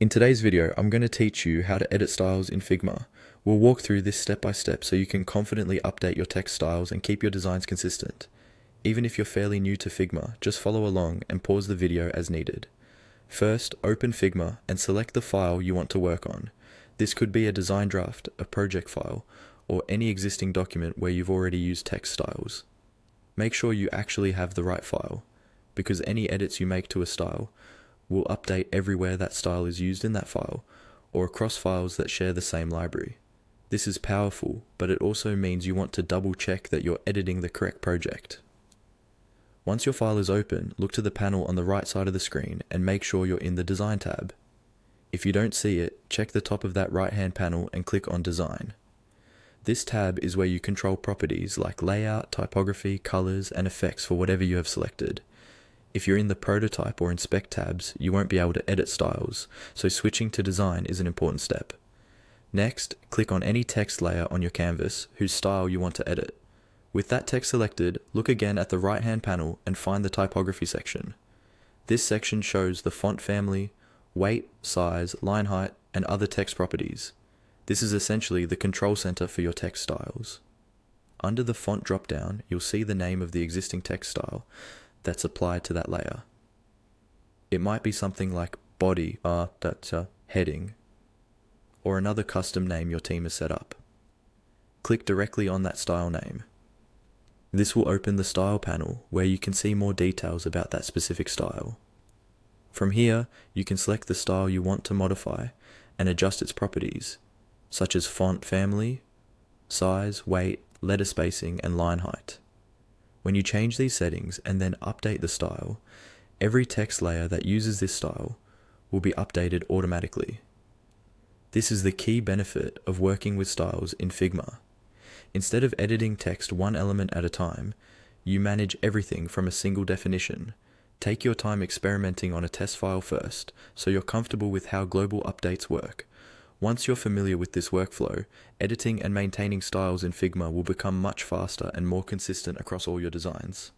In today's video, I'm going to teach you how to edit styles in Figma. We'll walk through this step by step so you can confidently update your text styles and keep your designs consistent. Even if you're fairly new to Figma, just follow along and pause the video as needed. First, open Figma and select the file you want to work on. This could be a design draft, a project file, or any existing document where you've already used text styles. Make sure you actually have the right file, because any edits you make to a style will update everywhere that style is used in that file, or across files that share the same library. This is powerful, but it also means you want to double check that you're editing the correct project. Once your file is open, look to the panel on the right side of the screen and make sure you're in the Design tab. If you don't see it, check the top of that right-hand panel and click on Design. This tab is where you control properties like layout, typography, colors, and effects for whatever you have selected. If you're in the Prototype or Inspect tabs, you won't be able to edit styles, so switching to Design is an important step. Next, click on any text layer on your canvas whose style you want to edit. With that text selected, look again at the right-hand panel and find the Typography section. This section shows the font family, weight, size, line height, and other text properties. This is essentially the control center for your text styles. Under the font drop-down, you'll see the name of the existing text style that's applied to that layer. It might be something like body, heading, or another custom name your team has set up. Click directly on that style name. This will open the style panel where you can see more details about that specific style. From here, you can select the style you want to modify and adjust its properties, such as font family, size, weight, letter spacing, and line height. When you change these settings and then update the style, every text layer that uses this style will be updated automatically. This is the key benefit of working with styles in Figma. Instead of editing text one element at a time, you manage everything from a single definition. Take your time experimenting on a test file first, so you're comfortable with how global updates work. Once you're familiar with this workflow, editing and maintaining styles in Figma will become much faster and more consistent across all your designs.